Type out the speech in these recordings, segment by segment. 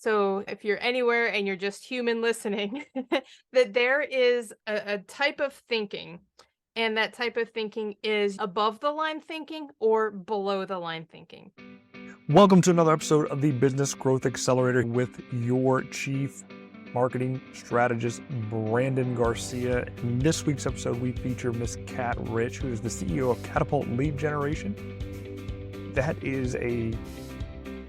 So if you're anywhere and you're just human listening, that there is a type of thinking, and that type of thinking is above the line thinking or below the line thinking. Welcome to another episode of the Business Growth Accelerator with your Chief Marketing Strategist, Brandon Garcia. In this week's episode, we feature Miss Kat Rich, who is the CEO of Katapult Lead Generation. That is a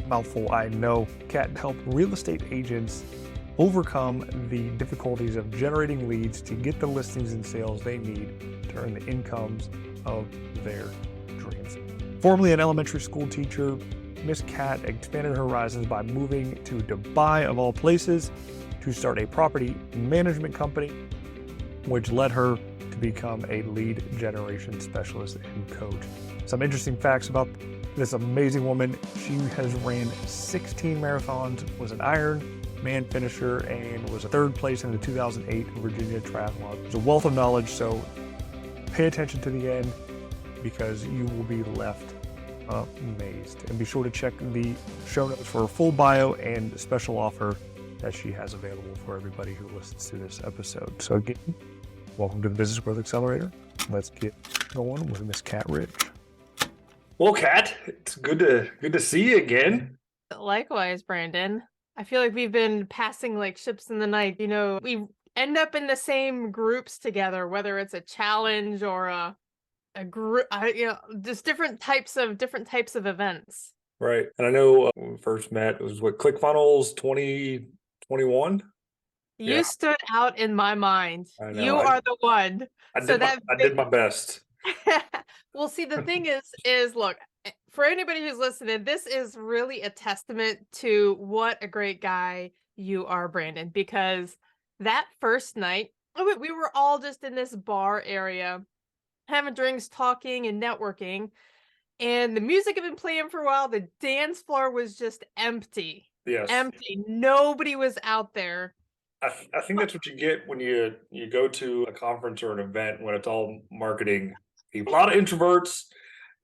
mouthful, I know. Kat helped real estate agents overcome the difficulties of generating leads to get the listings and sales they need to earn the incomes of their dreams. Formerly an elementary school teacher, Miss Kat expanded her horizons by moving to Dubai, of all places, to start a property management company, which led her to become a lead generation specialist and coach. Some interesting facts about this amazing woman: she has ran 16 marathons, was an Ironman finisher, and was a third place in the 2008 Virginia Triathlon. It's a wealth of knowledge, so pay attention to the end because you will be left amazed. And be sure to check the show notes for a full bio and special offer that she has available for everybody who listens to this episode. So again, welcome to the Business Growth Accelerator. Let's get going with Miss Kat Rich. Well, Kat, it's good to see you again. Likewise, Brandon. I feel like we've been passing like ships in the night. You know, we end up in the same groups together, whether it's a challenge or a group, just different types of events. Right. And I know when we first met, it was ClickFunnels 2021. You Yeah. stood out in my mind. I know. You are the one. I did my best. Well, see, the thing is look, for anybody who's listening, this is really a testament to what a great guy you are, Brandon, because that first night, we were all just in this bar area, having drinks, talking, and networking, and the music had been playing for a while. The dance floor was just empty. Yes. Empty. Nobody was out there. I think that's what you get when you go to a conference or an event when it's all marketing. A lot of introverts,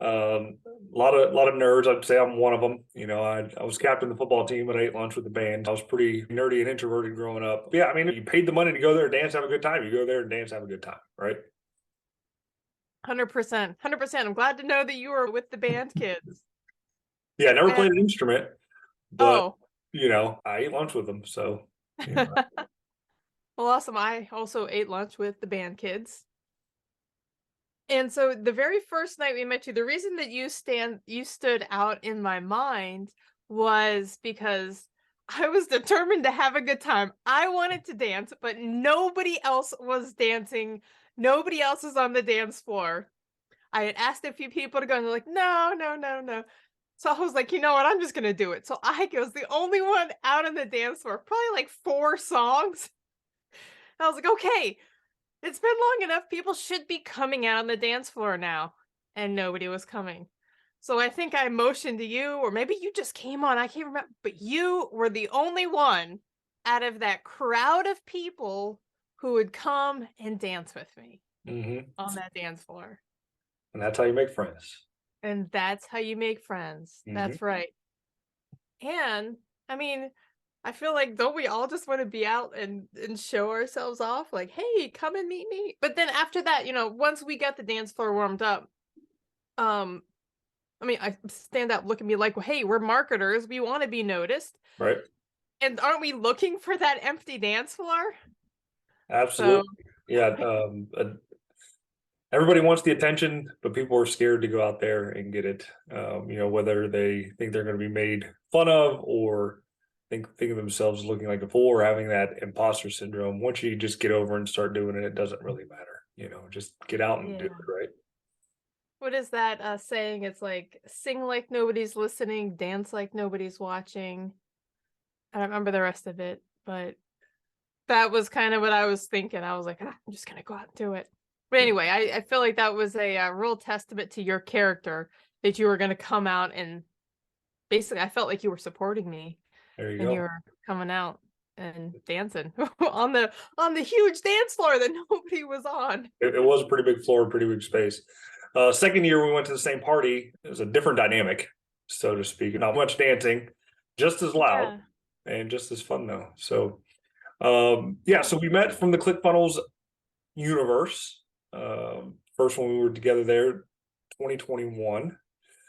a lot of nerds. I'd say I'm one of them. You know, I was captain of the football team, but I ate lunch with the band. I was pretty nerdy and introverted growing up. But yeah, I mean, you paid the money to go there, dance, have a good time. You go there and dance, have a good time, right? 100%. 100%. I'm glad to know that you were with the band kids. Yeah, I never played an instrument, but you know, I ate lunch with them. So, you know. Well, awesome. I also ate lunch with the band kids. And so the very first night we met you, the reason that you stood out in my mind was because I was determined to have a good time. I wanted to dance, but nobody else was dancing. Nobody else was on the dance floor. I had asked a few people to go, and they're like, no. So I was like, you know what? I'm just going to do it. So I was the only one out on the dance floor, probably like 4 songs. I was like, okay, it's been long enough. People should be coming out on the dance floor now. And nobody was coming. So I think I motioned to you, or maybe you just came on. I can't remember. But you were the only one out of that crowd of people who would come and dance with me on that dance floor. And that's how you make friends. And that's how you make friends. That's right. And I mean, I feel like, don't we all just want to be out and show ourselves off? Like, hey, come and meet me. But then after that, you know, once we got the dance floor warmed up, I mean, I stand up, look at me like, well, hey, we're marketers. We want to be noticed. Right. And aren't we looking for that empty dance floor? Absolutely. So, yeah. Everybody wants the attention, but people are scared to go out there and get it. You know, whether they think they're going to be made fun of or think of themselves looking like a fool or having that imposter syndrome. Once you just get over and start doing it, it doesn't really matter. You know, just get out and do it, right? What is that saying? It's like, sing like nobody's listening, dance like nobody's watching. I don't remember the rest of it, but that was kind of what I was thinking. I was like, I'm just going to go out and do it. But anyway, I feel like that was a real testament to your character, that you were going to come out and basically, I felt like you were supporting me. There you and go. You were coming out and dancing on the huge dance floor that nobody was on. It was a pretty big floor, pretty big space. Second year, we went to the same party. It was a different dynamic, so to speak. Not much dancing, just as loud. and just as fun though. So yeah, Yeah, so we met from the ClickFunnels universe. First when we were together there, 2021.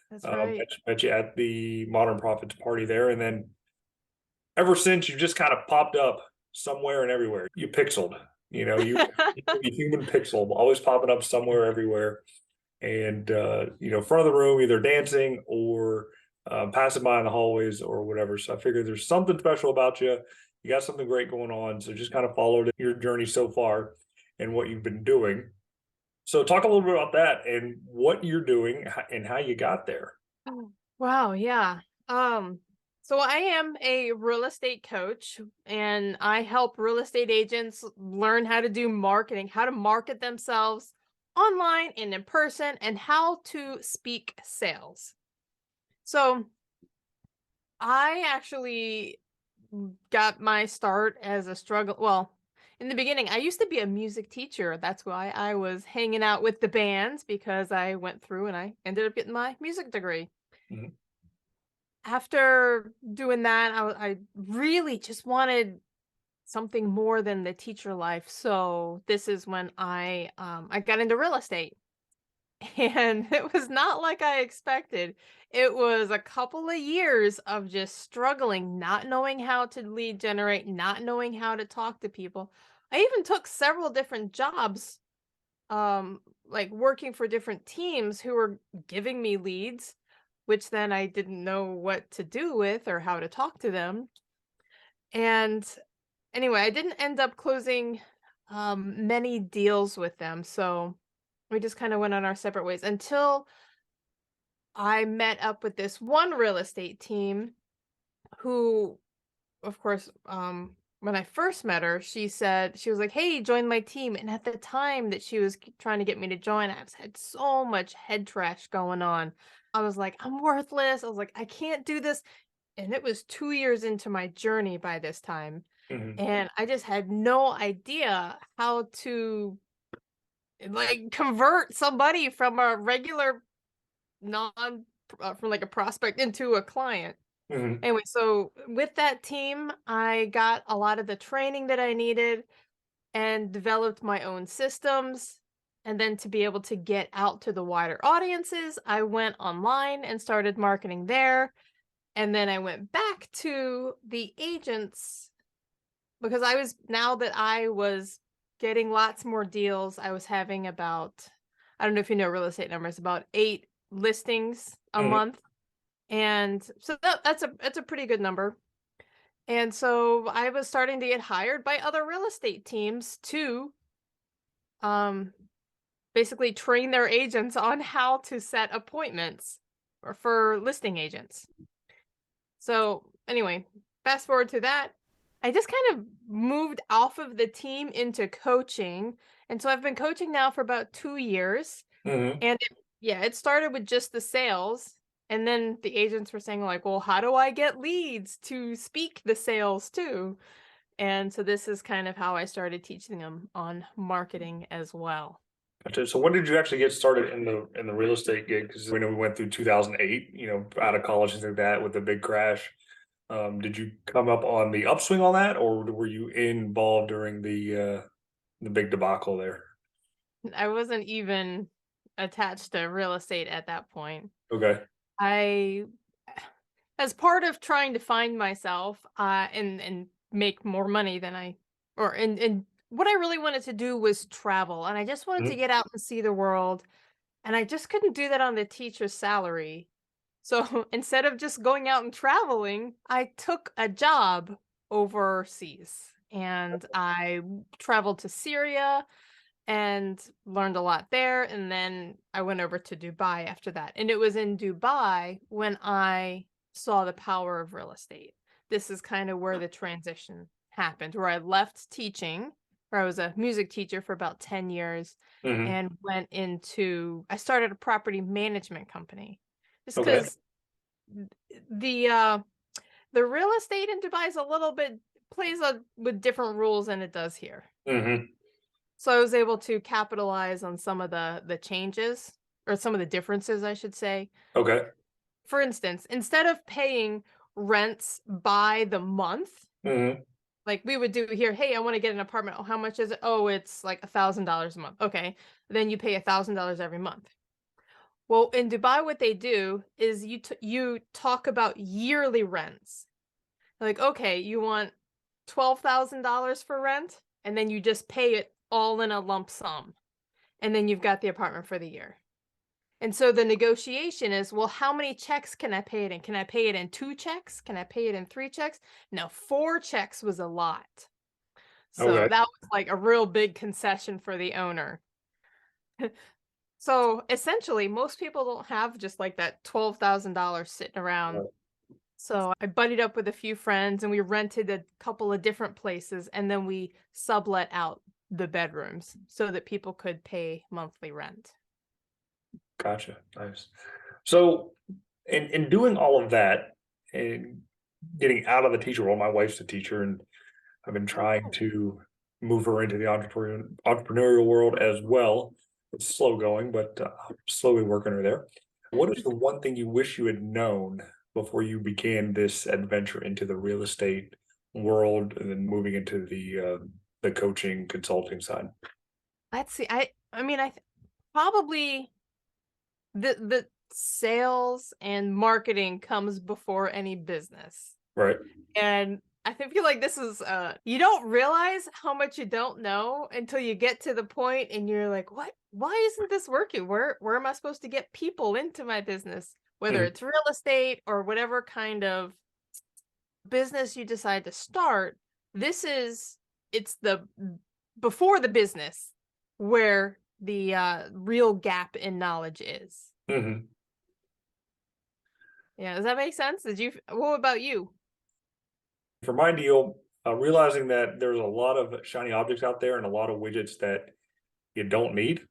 that's right. Met you at the Modern Profits party there, and then ever since you just kind of popped up somewhere and everywhere. You pixeled, you human pixel, always popping up somewhere everywhere, and front of the room, either dancing or passing by in the hallways or whatever. So I figured there's something special about you. You got something great going on. So just kind of followed your journey so far and what you've been doing. So talk a little bit about that and what you're doing and how you got there. Oh, wow, yeah. Um, so I am a real estate coach and I help real estate agents learn how to do marketing, how to market themselves online and in person, and how to speak sales. So I actually got my start as a struggle. Well, in the beginning, I used to be a music teacher. That's why I was hanging out with the bands because I went through and I ended up getting my music degree. Mhm. After doing that, I really just wanted something more than the teacher life. So this is when I got into real estate. And it was not like I expected. It was a couple of years of just struggling, not knowing how to lead generate, not knowing how to talk to people. I even took several different jobs, like working for different teams who were giving me leads, which then I didn't know what to do with or how to talk to them. And anyway, I didn't end up closing many deals with them. So we just kind of went on our separate ways until I met up with this one real estate team who, of course, when I first met her, she was like, "Hey, join my team." And at the time that she was trying to get me to join, I had so much head trash going on. I was like, "I'm worthless." I was like, "I can't do this." And it was 2 years into my journey by this time. Mhm. And I just had no idea how to like convert somebody from a regular non from like a prospect into a client. Mhm. Anyway, so with that team, I got a lot of the training that I needed and developed my own systems. And then to be able to get out to the wider audiences, I went online and started marketing there. And then I went back to the agents because now that I was getting lots more deals, I was having about, I don't know if you know real estate numbers, about 8 listings a Mhm. month. And so that's a pretty good number. And so I was starting to get hired by other real estate teams to um basically train their agents on how to set appointments or for listing agents. So anyway, fast forward to that, I just kind of moved off of the team into coaching. And so I've been coaching now for about 2 years. Mhm. And yeah, it started with just the sales. And then the agents were saying, like, well, how do I get leads to speak the sales too? And so this is kind of how I started teaching them on marketing as well. Gotcha. So when did you actually get started in the real estate gig? Because we know we went through 2008, out of college and things like that with the big crash. Did you come up on the upswing on that, or were you involved during the big debacle there? I wasn't even attached to real estate at that point. Okay. I, as part of trying to find myself, and make more money than and what I really wanted to do was travel, and I just wanted to Mhm. get out and see the world, and I just couldn't do that on the teacher's salary. So instead of just going out and traveling, I took a job overseas, and I traveled to Syria and learned a lot there. And then I went over to Dubai after that. And it was in Dubai when I saw the power of real estate. This is kind of where the transition happened, where I left teaching, where I was a music teacher for about 10 years Mhm. and I started a property management company just Okay. because the uh the real estate in Dubai is a little bit with different rules than it does here. Mhm. So I was able to capitalize on some of the changes or some of the differences, I should say. Okay. For instance, instead of paying rents by the month. Hmm. Like we would do here, hey, I want to get an apartment. Oh, how much is it? Oh, it's like $1,000 a month. Okay. Then you pay $1,000 every month. Well, in Dubai, what they do is you talk about yearly rents. Like, okay, you want $12,000 for rent, and then you just pay it all in a lump sum, and then you've got the apartment for the year. And so the negotiation is, well, how many checks can I pay it in? Can I pay it in 2 checks? Can I pay it in 3 checks? No, 4 checks was a lot. So Okay. that was like a real big concession for the owner. So essentially, most people don't have just like that $12,000 sitting around. So I buddied up with a few friends and we rented a couple of different places and then we sublet out the bedrooms so that people could pay monthly rent. Gotcha. Nice. So, in doing all of that and getting out of the teacher role, my wife's a teacher, and I've been trying Oh. to move her into the entrepreneurial world as well. It's slow going, but slowly working her there. What is the one thing you wish you had known before you began this adventure into the real estate world, and then moving into the coaching consulting side? Let's see. I mean probably the sales and marketing comes before any business. Right. And feel like this is you don't realize how much you don't know until you get to the point and you're like, "What? Why isn't this working? Where am I supposed to get people into my business?" Whether Mhm. it's real estate or whatever kind of business you decide to start, it's the before the business where the real gap in knowledge is. Mhm. Yeah, does that make sense? What about you? For my deal, realizing that there's a lot of shiny objects out there and a lot of widgets that you don't need.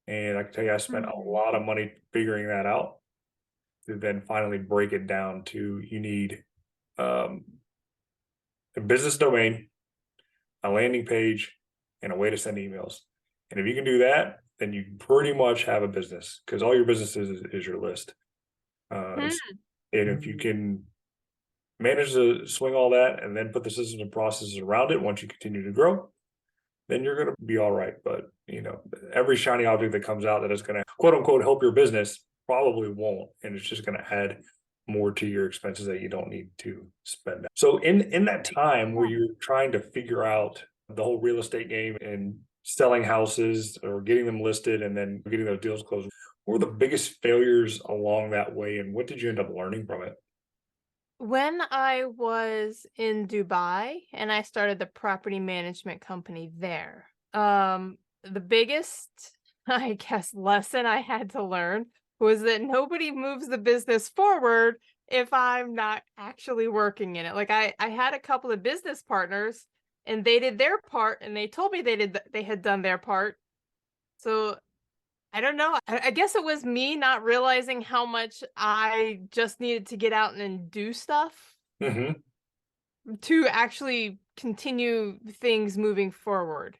And I can tell you, I spent a Mhm. lot of money figuring that out to then finally break it down to you need um, a business domain, a landing page, and a way to send emails. And if you can do that, then you pretty much have a business because all your business is your list. Hmm. And if you can manage to swing all that and then put the systems and processes around it once you continue to grow, then you're going to be all right. But every shiny object that comes out that is going to quote unquote help your business probably won't, and it's just going to add more to your expenses that you don't need to spend. So in that time where you're trying to figure out the whole real estate game and selling houses or getting them listed and then getting those deals closed, what were the biggest failures along that way, and what did you end up learning from it? When I was in Dubai and I started the property management company there, the biggest, I guess, lesson I had to learn was that nobody moves the business forward if I'm not actually working in it. Like I had a couple of business partners and they did their part and they told me they had done their part. So I don't know. I guess it was me not realizing how much I just needed to get out and do stuff Hmm. to actually continue things moving forward.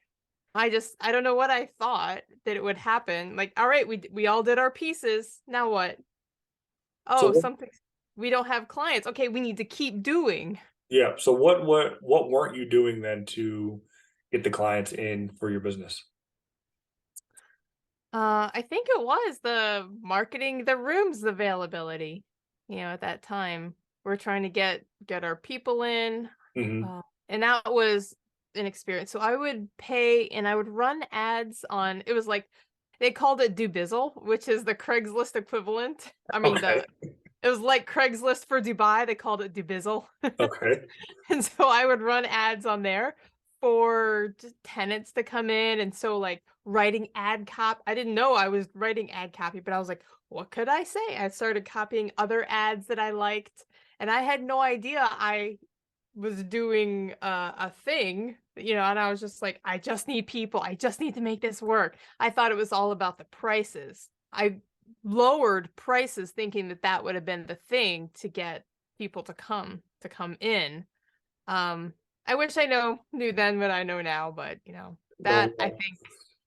I don't know what I thought that it would happen. Like, all right, we all did our pieces. Now what? So Oh, something we don't have clients. Okay, we need to keep doing. yeah. So what weren't you doing then to get the clients in for your business? I think it was the marketing, the rooms availability. At that time, we're trying to get our people in, Hmm. and that was an experience. So I would pay and I would run ads on. It was like they called it Dubizzle, which is the Craigslist equivalent. I mean, Okay. the it was like Craigslist for Dubai. They called it Dubizzle. Okay. And so I would run ads on there for just tenants to come in. And so like writing ad copy, I didn't know I was writing ad copy, but I was like, what could I say? I started copying other ads that I liked. And I had no idea I was doing a thing, and I was just like, I just need people. I just need to make this work. I thought it was all about the prices. I lowered prices thinking that that would have been the thing to get people to come in. um, I wish I knew then what I know now, but that I No. think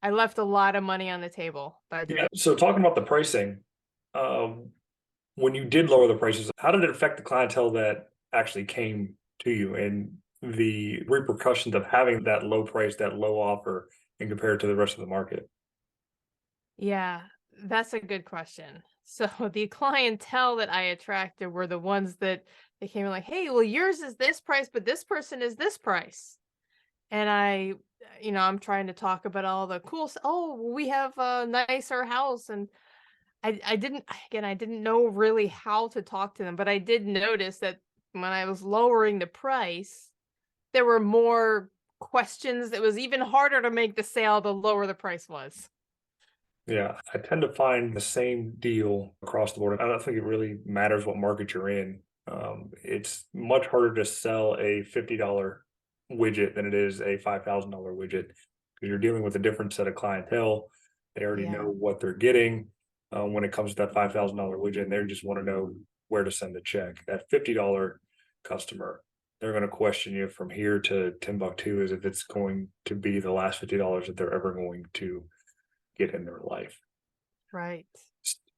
I left a lot of money on the table by Yeah. doing. So talking about the pricing, um, when you did lower the prices, how did it affect the clientele that actually came to you and the repercussions of having that low price, that low offer, and compared to the rest of the market? Yeah, that's a good question. So the clientele that I attracted were the ones that they came in like, "Hey, well, yours is this price, but this person is this price." And I'm trying to talk about all the cool. Oh, well, we have a nicer house, and I didn't again, I didn't know really how to talk to them, but I did notice that when I was lowering the price, there were more questions. It was even harder to make the sale the lower the price was. Yeah, I tend to find the same deal across the board. I don't think it really matters what market you're in. It's much harder to sell a $50 widget than it is a $5,000 widget because you're dealing with a different set of clientele. They already know Yeah, what they're getting when it comes to that $5,000 widget, and they just want to know where to send the check. That $50 customer, they're going to question you from here to Timbuktu as if it's going to be the last $50 that they're ever going to get in their life. right.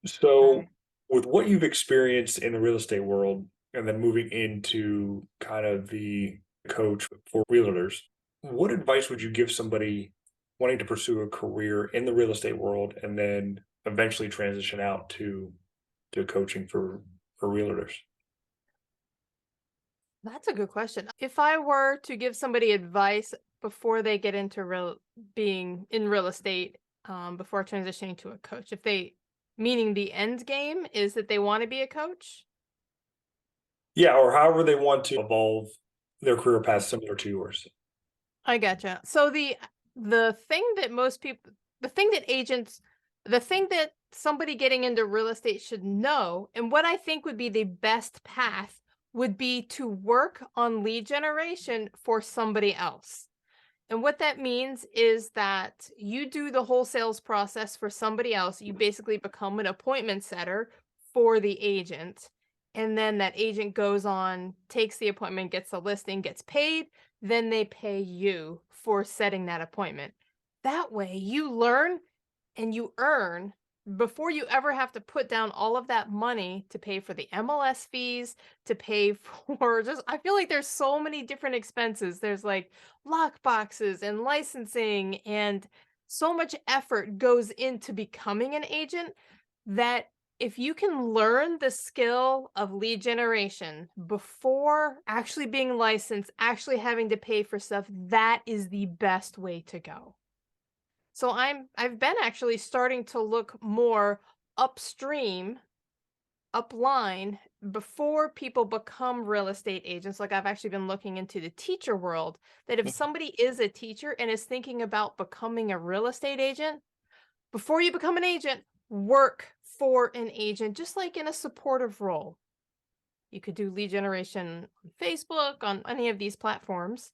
So, Right. with what you've experienced in the real estate world and then moving into kind of the coach for realtors, what advice would you give somebody wanting to pursue a career in the real estate world and then eventually transition out to coaching for realtors? That's a good question. If I were to give somebody advice before they get into being in real estate, before transitioning to a coach, if they meaning the end game is that they want to be a coach. Yeah, or however they want to evolve their career path similar to yours. I gotcha. So the thing that most people, the thing that agents, the thing that somebody getting into real estate should know, and what I think would be the best path would be to work on lead generation for somebody else. And what that means is that you do the whole sales process for somebody else. You basically become an appointment setter for the agent. And then that agent goes on, takes the appointment, gets the listing, gets paid. Then they pay you for setting that appointment. That way you learn and you earn before you ever have to put down all of that money to pay for the MLS fees, to pay for just I feel like there's so many different expenses. There's like lock boxes and licensing and so much effort goes into becoming an agent that if you can learn the skill of lead generation before actually being licensed, actually having to pay for stuff, that is the best way to go. So I've been actually starting to look more upstream, upline before people become real estate agents. Like I've actually been looking into the teacher world that if somebody is a teacher and is thinking about becoming a real estate agent, before you become an agent, work for an agent just like in a supportive role. You could do lead generation on Facebook, on any of these platforms.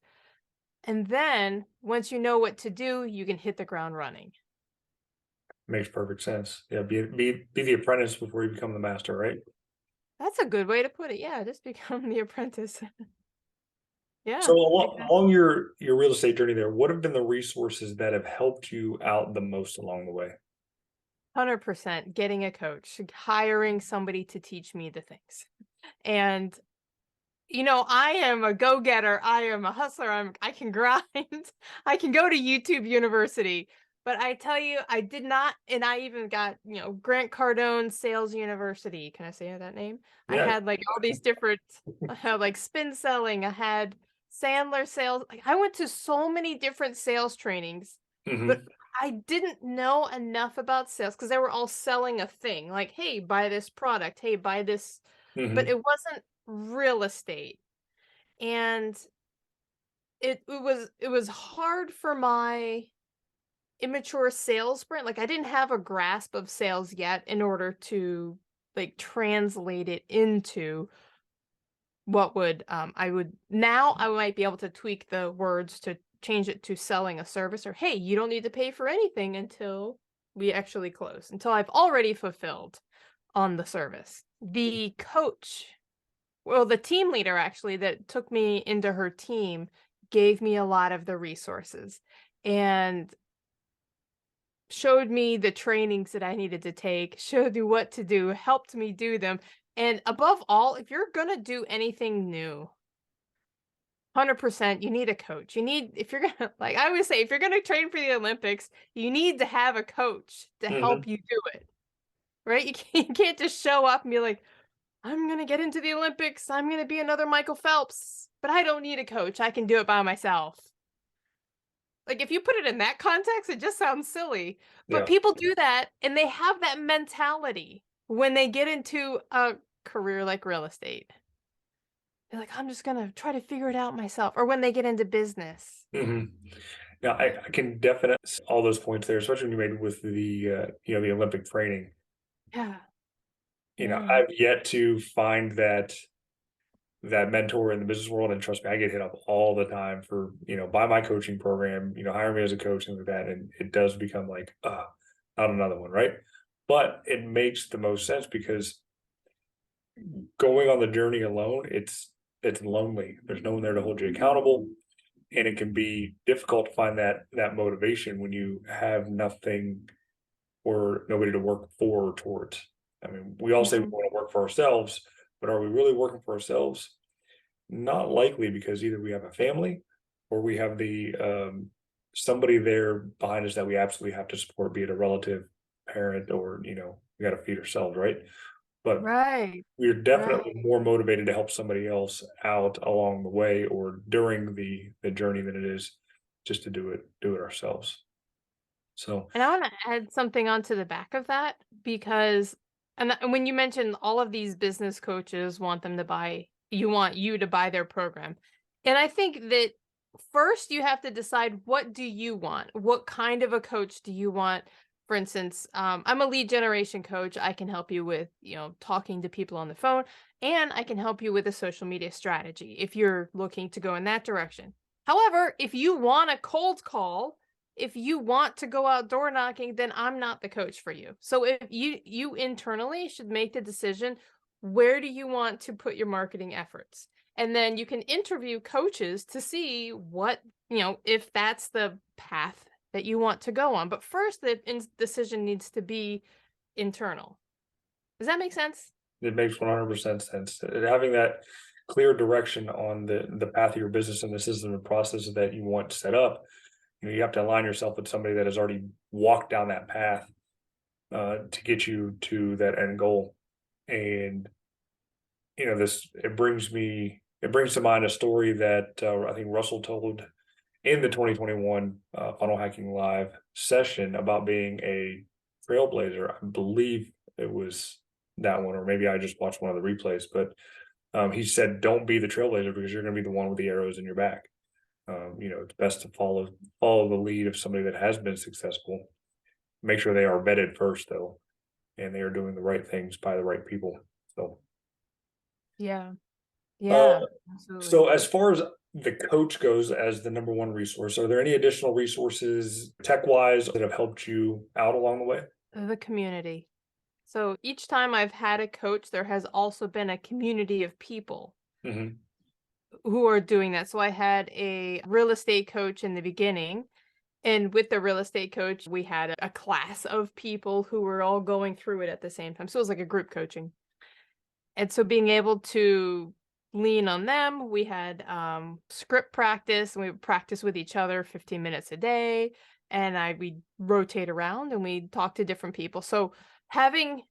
And then once you know what to do, you can hit the ground running. Makes perfect sense. Yeah, be the apprentice before you become the master, right? That's a good way to put it. Yeah, just become the apprentice. So Yeah, along your real estate journey there, what have been the resources that have helped you out the most along the way? 100% getting a coach, hiring somebody to teach me the things. And I am a go-getter. I am a hustler. I can grind. I can go to YouTube University. But I tell you, I did not, and I even got, Grant Cardone Sales University. Can I say that name? I Yeah. had like all these different, I had like spin selling. I had Sandler sales. Like I went to so many different sales trainings, but Hmm. I didn't know enough about sales because they were all selling a thing. Like, hey, buy this product. Hey, buy this, but Hmm. it wasn't real estate. And it was hard for my immature sales brain. Like I didn't have a grasp of sales yet in order to like translate it into what would I would now I might be able to tweak the words to change it to selling a service or hey, you don't need to pay for anything until we actually close, until I've already fulfilled on the service. The coach Well, the team leader actually that took me into her team gave me a lot of the resources. And showed me the trainings that I needed to take, showed me what to do, helped me do them. And above all, if you're going to do anything new, 100%, you need a coach. You need, if you're going to, like I always say, if you're going to train for the Olympics, you need to have a coach to Hmm. help you do it, right? You can't just show up and be like, I'm going to get into the Olympics. I'm going to be another Michael Phelps, but I don't need a coach. I can do it by myself. Like, if you put it in that context, it just sounds silly, but Yeah. people do that, and they have that mentality when they get into a career like real estate. They're like, "I'm just gonna try to figure it out myself," or when they get into business. Hmm. Yeah, I can definitely all those points there, especially when you made with the the Olympic training. Yeah, yeah. I've yet to find that mentor in the business world, and trust me, I get hit up all the time for by my coaching program, hire me as a coach and like that, and it does become like, not another one, right? But it makes the most sense because going on the journey alone, it's lonely. There's no one there to hold you accountable, and it can be difficult to find that motivation when you have nothing or nobody to work for or towards. I mean, we all say we Mhm. want to work for ourselves, but are we really working for ourselves? Not likely, because either we have a family or we have the somebody there behind us that we absolutely have to support, be it a relative, parent, or we got to feed ourselves, right? But Right, we're right. definitely more motivated to help somebody else out along the way or during the journey than it is just to do it ourselves. So, And I wanna add something onto the back of that because and when you mentioned all of these business coaches want them to buy you want you to buy their program. And I think that first you have to decide what do you want? What kind of a coach do you want? For instance, I'm a lead generation coach. I can help you with, talking to people on the phone, and I can help you with a social media strategy if you're looking to go in that direction. However, if you want a cold call, if you want to go out door knocking, then I'm not the coach for you. So if you internally should make the decision, where do you want to put your marketing efforts? And then you can interview coaches to see what, if that's the path that you want to go on. But first the decision needs to be internal. Does that make sense? it makes 100% sense. Having that clear direction on the path of your business and the system and processes that you want set up, you have to align yourself with somebody that has already walked down that path to get you to that end goal. And this it brings to mind a story that I think Russell told in the 2021 Funnel Hacking Live session about being a trailblazer. I believe it was that one, or maybe I just watched one of the replays. But he said, "Don't be the trailblazer because you're going to be the one with the arrows in your back." It's best to follow the lead of somebody that has been successful. Make sure they are vetted first, though, and they are doing the right things by the right people. So, Yeah. uh, Yeah. Absolutely. so as far as the coach goes as the number one resource, are there any additional resources tech wise that have helped you out along the way? The community. So each time I've had a coach, there has also been a community of people Hmm. who are doing that. So I had a real estate coach in the beginning. And with the real estate coach, we had a class of people who were all going through it at the same time. So it was like a group coaching. And so being able to lean on them, we had script practice and we would practice with each other 15 minutes a day. And we'd rotate around and we'd talk to different people. So having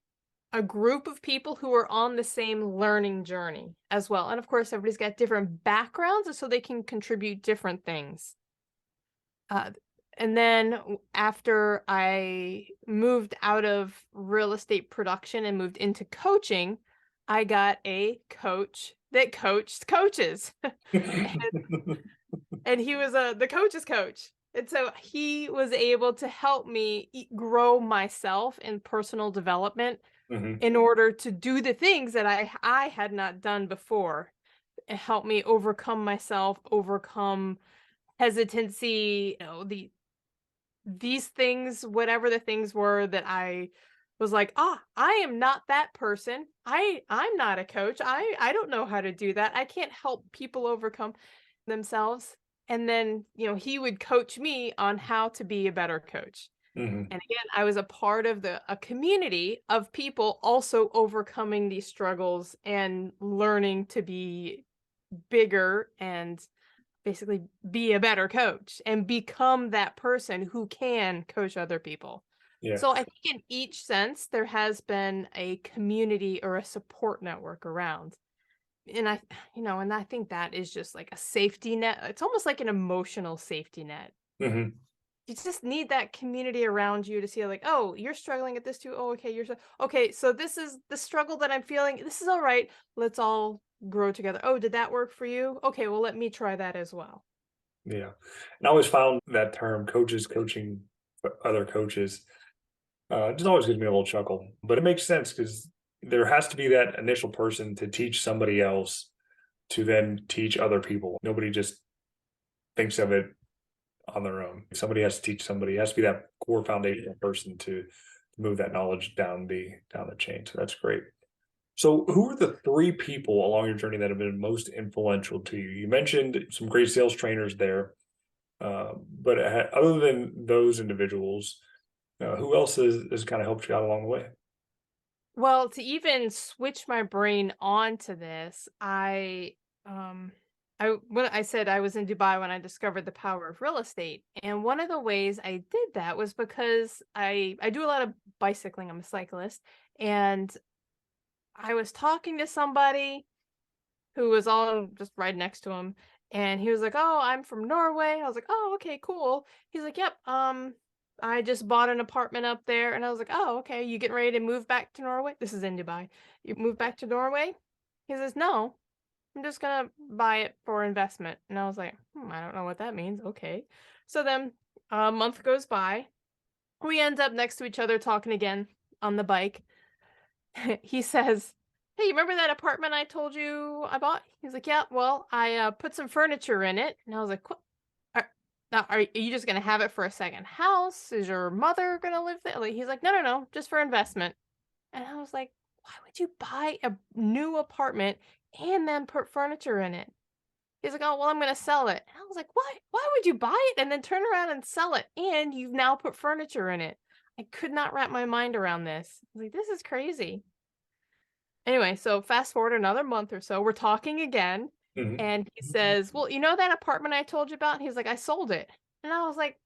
a group of people who are on the same learning journey as well. And of course, everybody's got different backgrounds, and so they can contribute different things. Uh, and then after I moved out of real estate production and moved into coaching, I got a coach that coached coaches. And he was the coach's coach. And so he was able to help me grow myself in personal development Hmm. in order to do the things that I had not done before. It helped me overcome myself, overcome hesitancy, these things, whatever the things were that I was like, I am not that person. I'm not a coach. I don't know how to do that. I can't help people overcome themselves." And then, he would coach me on how to be a better coach. Mhm. And again, I was a part of a community of people also overcoming these struggles and learning to be bigger and basically be a better coach and become that person who can coach other people. Yeah. So I think in each sense, there has been a community or a support network around. And and I think that is just like a safety net. It's almost like an emotional safety net. Mhm. You just need that community around you to see like, oh, you're struggling at this too. Oh, okay, okay. So this is the struggle that I'm feeling. This is all right. Let's all grow together. Oh, did that work for you? Okay, well, let me try that as well. Yeah. And I always found that term coaches coaching other coaches just always gives me a little chuckle, but it makes sense because there has to be that initial person to teach somebody else to then teach other people. Nobody just thinks of it on their own. Somebody has to teach somebody. It has to be that core foundational person to move that knowledge down the chain. So that's great. So, who are the three people along your journey that have been most influential to you? You mentioned some great sales trainers there, but other than those individuals, who else has kind of helped you out along the way? Well, to even switch my brain onto this, um when I said I was in Dubai when I discovered the power of real estate. And one of the ways I did that was because I do a lot of bicycling. I'm a cyclist, and I was talking to somebody who was on just right next to him, and he was like, "Oh, I'm from Norway." I was like, "Oh, okay, cool." He's like, "Yep, I just bought an apartment up there." And I was like, "Oh, okay, you getting ready to move back to Norway?" This is in Dubai. "You move back to Norway?" He says, "No, I'm just gonna buy it for investment." And I was like, I don't know what that means. Okay. So then a month goes by. We end up next to each other talking again on the bike. He says, "Hey, you remember that apartment I told you I bought?" He's like, "Yeah, well, I put some furniture in it." And I was like, "What? Are, now, are you just gonna have it for a second house? Is your mother gonna live there?" Like, he's like, "No, no, no, just for investment." And I was like, "Why would you buy a new apartment and then put furniture in it?" He's like, "Oh, well, I'm gonna sell it." And I was like, "Why? Why would you buy it and then turn around and sell it? And you've now put furniture in it." I could not wrap my mind around this. I was like, "This is crazy." Anyway, so fast forward another month or so, we're talking again, Mhm. and he says, "Well, you know that apartment I told you about?" And he's like, "I sold it." And I was like,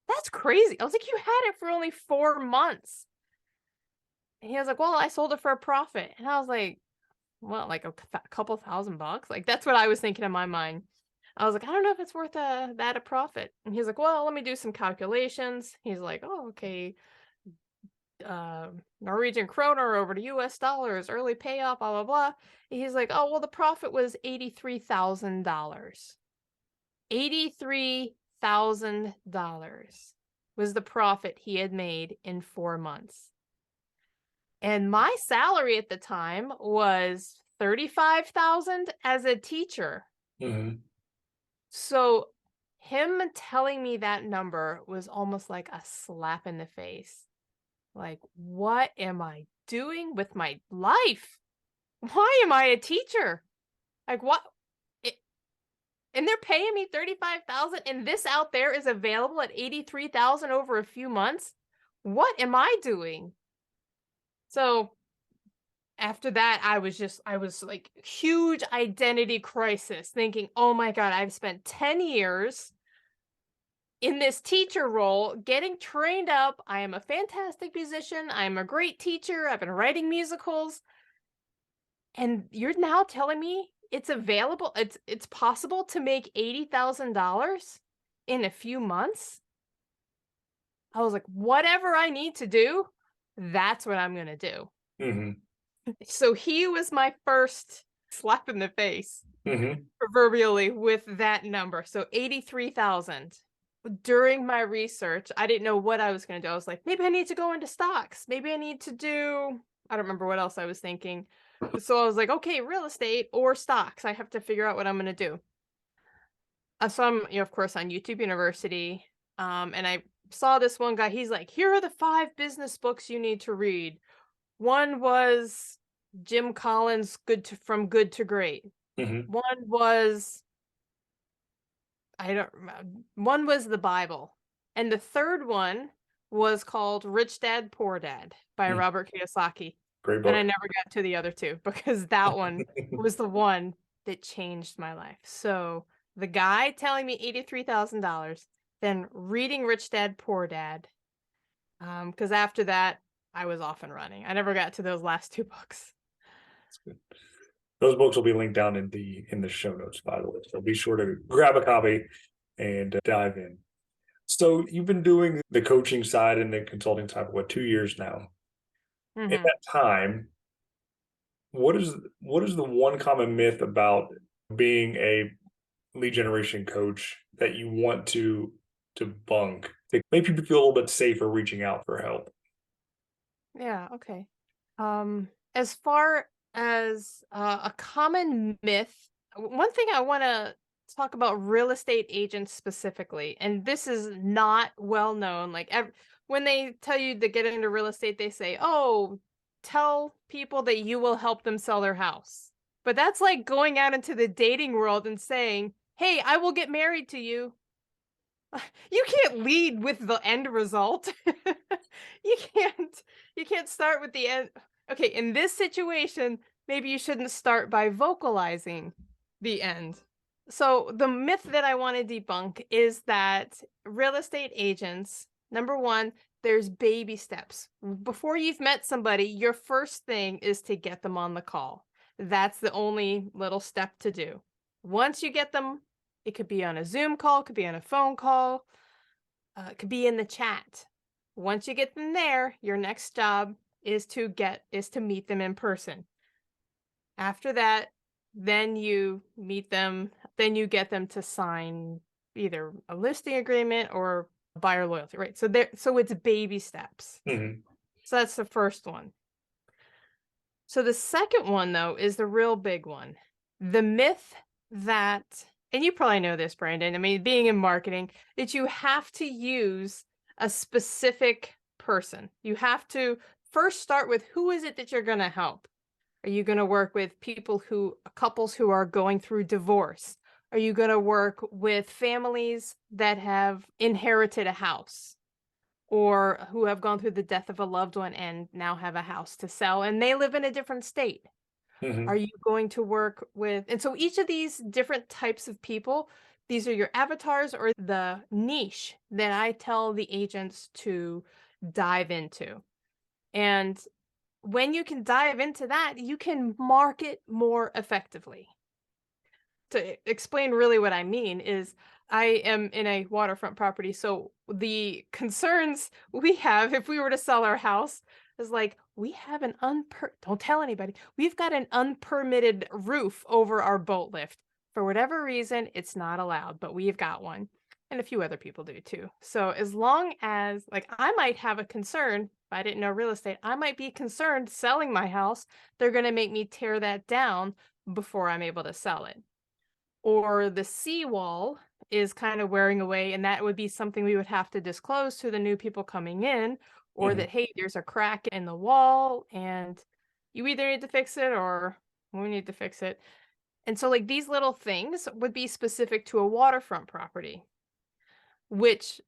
"That's crazy." I was like, "You had it for only 4 months." And he was like, "Well, I sold it for a profit." And I was like, "Well, like a couple thousand bucks?" Like, that's what I was thinking in my mind. I was like, "I don't know if it's worth that a profit." And he's like, "Well, let me do some calculations." He's like, "Oh, okay. Norwegian kroner over to US dollars, early payoff, blah, blah, blah." He's like, "Oh, well, the profit was $83,000. $83,000 was the profit he had made in 4 months. And my salary at the time was 35,000 as a teacher. Mhm. So him telling me that number was almost like a slap in the face. Like, what am I doing with my life? Why am I a teacher? Like, what? It, and they're paying me 35,000 and this out there is available at 83,000 over a few months? What am I doing? So, after that, I was like huge identity crisis thinking, "Oh my god, I've spent 10 years in this teacher role, getting trained up. I am a fantastic musician. I am a great teacher. I've been writing musicals. And you're now telling me it's available, it's possible to make $80,000 in a few months?" I was like, "Whatever I need to do, that's what I'm gonna do." Mhm. So he was my first slap in the face, Mhm. proverbially, with that number. So 83,000. During my research, I didn't know what I was gonna do. I was like, maybe I need to go into stocks. Maybe I need to do, I don't remember what else I was thinking. So I was like, okay, real estate or stocks. I have to figure out what I'm gonna do. So I'm, of course, on YouTube University. And I saw this one guy. He's like, "Here are the 5 business books you need to read." One was Jim Collins' From Good to Great. Mhm. One was, I don't remember. One was the Bible. And the third one was called Rich Dad Poor Dad by Mm, Robert Kiyosaki. great And I book. never got to the other two because that one was the one that changed my life. So the guy telling me $83,000, then reading Rich Dad Poor Dad. Because after that, I was off and running. I never got to those last two books. Those books will be linked down in the show notes, by the way. So be sure to grab a copy and dive in. So you've been doing the coaching side and the consulting side for what, 2 years now? In Hmm. that time, what is the one common myth about being a lead generation coach that you want to bunk to make people feel a little bit safer reaching out for help? Yeah, okay. As far as a common myth, one thing I want to talk about real estate agents specifically, and this is not well known. Like when they tell you to get into real estate, they say, "Oh, tell people that you will help them sell their house." But that's like going out into the dating world and saying, "Hey, I will get married to you." You can't lead with the end result. You can't you can't start with the end. Okay, in this situation, maybe you shouldn't start by vocalizing the end. So the myth that I want to debunk is that real estate agents, number one, there's baby steps. Before you've met somebody, your first thing is to get them on the call. That's the only little step to do. Once you get them, it could be on a Zoom call, it could be on a phone call, it could be in the chat. Once you get them there, your next job is to meet them in person. After that, then you meet them, then you get them to sign either a listing agreement or buyer loyalty, right? So it's baby steps. Mhm. So that's the first one. So the second one though is the real big one. The myth that, and you probably know this, Brandon, I mean, being in marketing, that you have to use a specific person. You have to first start with who is it that you're going to help? Are you going to work with couples who are going through divorce? Are you going to work with families that have inherited a house or who have gone through the death of a loved one and now have a house to sell and they live in a different state? Are Mhm. you going to work with, and so each of these different types of people, these are your avatars or the niche that I tell the agents to dive into. And when you can dive into that, you can market more effectively. To explain really what I mean is I am in a waterfront property, so the concerns we have if we were to sell our house is like, we have an don't tell anybody. We've got an unpermitted roof over our boat lift. For whatever reason, it's not allowed, but we've got one. And a few other people do too. So as long as like I might have a concern, if I didn't know real estate, I might be concerned selling my house. They're going to make me tear that down before I'm able to sell it, or the seawall is kind of wearing away, and that would be something we would have to disclose to the new people coming in, or Mhm. that, hey, there's a crack in the wall and you either need to fix it or we need to fix it. And so, like, these little things would be specific to a waterfront property, which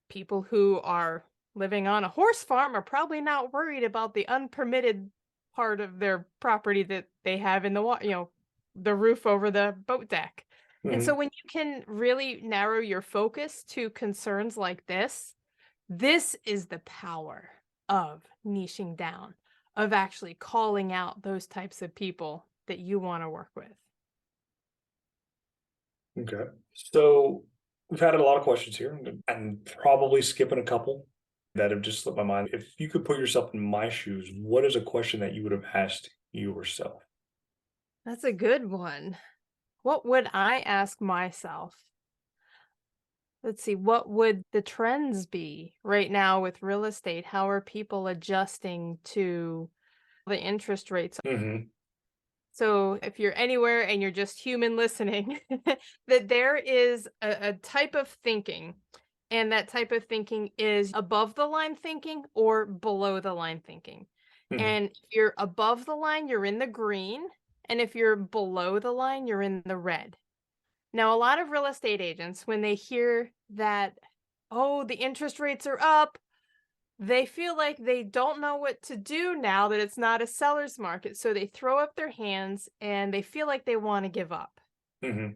people who are living on a horse farm are probably not worried about the unpermitted part of their property that they have in the water, the roof over the boat deck. And so Mhm. when you can really narrow your focus to concerns like this is the power of niching down, of actually calling out those types of people that you want to work with. Okay. So we've had a lot of questions here and probably skipping a couple that have just slipped my mind. If you could put yourself in my shoes, what is a question that you would have asked yourself? That's a good one. What would I ask myself? Let's see, what would the trends be right now with real estate? How are people adjusting to the interest rates? Hmm. So, if you're anywhere and you're just human listening, that there is a type of thinking, and that type of thinking is above the line thinking or below the line thinking. Hmm. And if you're above the line, you're in the green. And if you're below the line, you're in the red. Now, a lot of real estate agents, when they hear that, oh, the interest rates are up, They feel like they don't know what to do now that it's not a seller's market, so they throw up their hands and they feel like they want to give up. Hmm.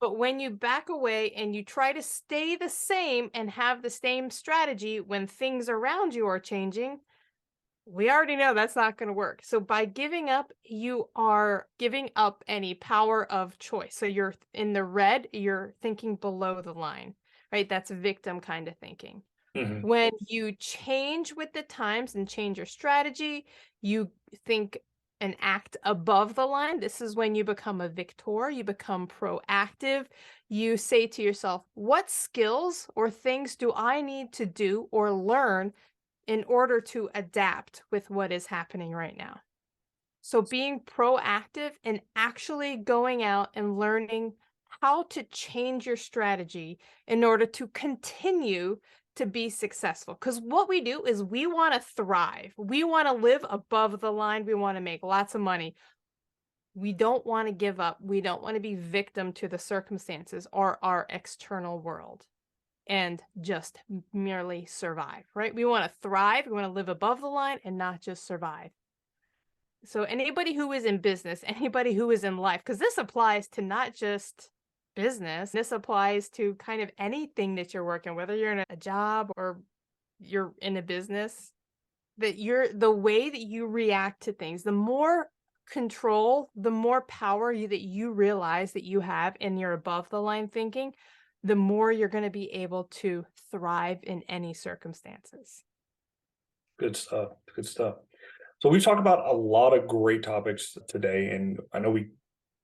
But when you back away and you try to stay the same and have the same strategy when things around you are changing, we already know that's not going to work. So by giving up, you are giving up any power of choice. So you're in the red, you're thinking below the line, right? That's victim kind of thinking. Hmm. When you change with the times and change your strategy, you think and act above the line. This is when you become a victor, you become proactive. You say to yourself, what skills or things do I need to do or learn in order to adapt with what is happening right now? So being proactive and actually going out and learning how to change your strategy in order to continue to be successful. Because what we do is we want to thrive. We want to live above the line. We want to make lots of money. We don't want to give up. We don't want to be victim to the circumstances or our external world and just merely survive, right? We want to thrive. We want to live above the line and not just survive. So anybody who is in business, anybody who is in life, because this applies to not just business, this applies to kind of anything that you're working, whether you're in a job or you're in a business, that you're the way that you react to things, the more control, the more power that you realize that you have in your above the line thinking, the more you're going to be able to thrive in any circumstances. Good stuff. Good stuff. So we've talked about a lot of great topics today, and I know we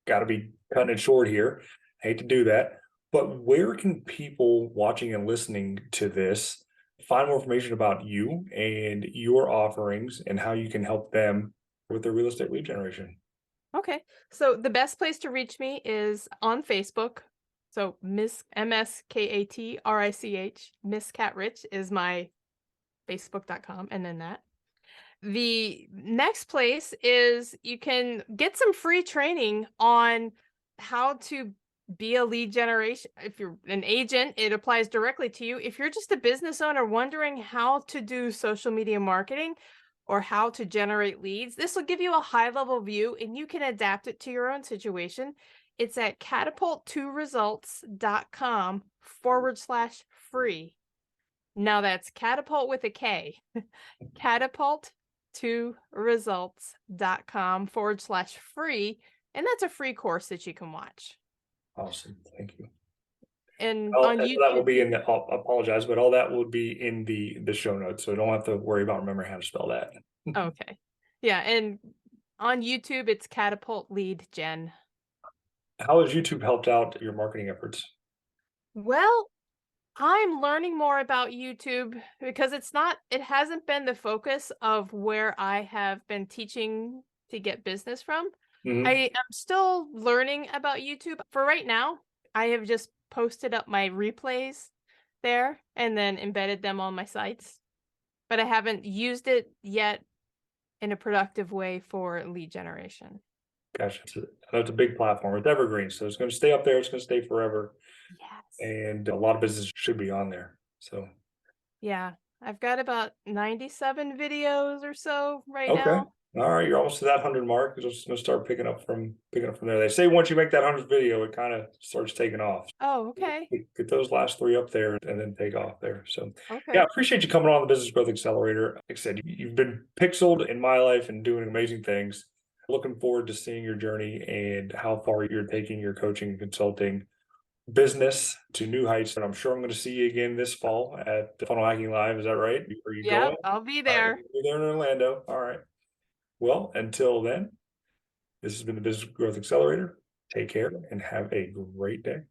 got to be cutting it short here. I hate to do that, but where can people watching and listening to this find more information about you and your offerings and how you can help them with their real estate lead generation? Okay. So the best place to reach me is on Facebook. So Miss MSKATRICH, Miss Cat Rich is my Facebook.com. And then that. The next place is you can get some free training on how to be a lead generation. If you're an agent, it applies directly to you. If you're just a business owner wondering how to do social media marketing or how to generate leads, this will give you a high level view and you can adapt it to your own situation. It's at catapult2results.com/free. Now that's catapult with a K. Catapult2results.com/free. And that's a free course that you can watch. Awesome. Thank you. And All on that will YouTube, be in the, I'll apologize, but all that will be in the show notes. So don't have to worry about remembering how to spell that. okay. Yeah, and on YouTube, it's Catapult Lead Gen. How has YouTube helped out your marketing efforts? Well, I'm learning more about YouTube because it hasn't been the focus of where I have been teaching to get business from. I Hmm. am still learning about YouTube. For right now, I have just posted up my replays there and then embedded them on my sites, but I haven't used it yet in a productive way for lead generation. Gosh, that's a big platform. It's evergreen, so it's going to stay up there. It's going to stay forever, Yes. and a lot of businesses should be on there. So Yeah. I've got about 97 videos or so right okay, now. all right, you're almost to that 100 mark. It's just going to start picking up from there. They say once you make that 100th video, it kind of starts taking off. Oh, okay. Get those last three up there and then take off there. So yeah, I Okay. appreciate you coming on the Business Growth Accelerator. Like I said, you've been pixeled in my life and doing amazing things. Looking forward to seeing your journey and how far you're taking your coaching and consulting business to new heights. And I'm sure I'm going to see you again this fall at the Funnel Hacking Live. Is that right? Are you Yep, going? I'll be All right, there. you're there in Orlando. All right. Well, until then, this has been the Business Growth Accelerator. Take care and have a great day.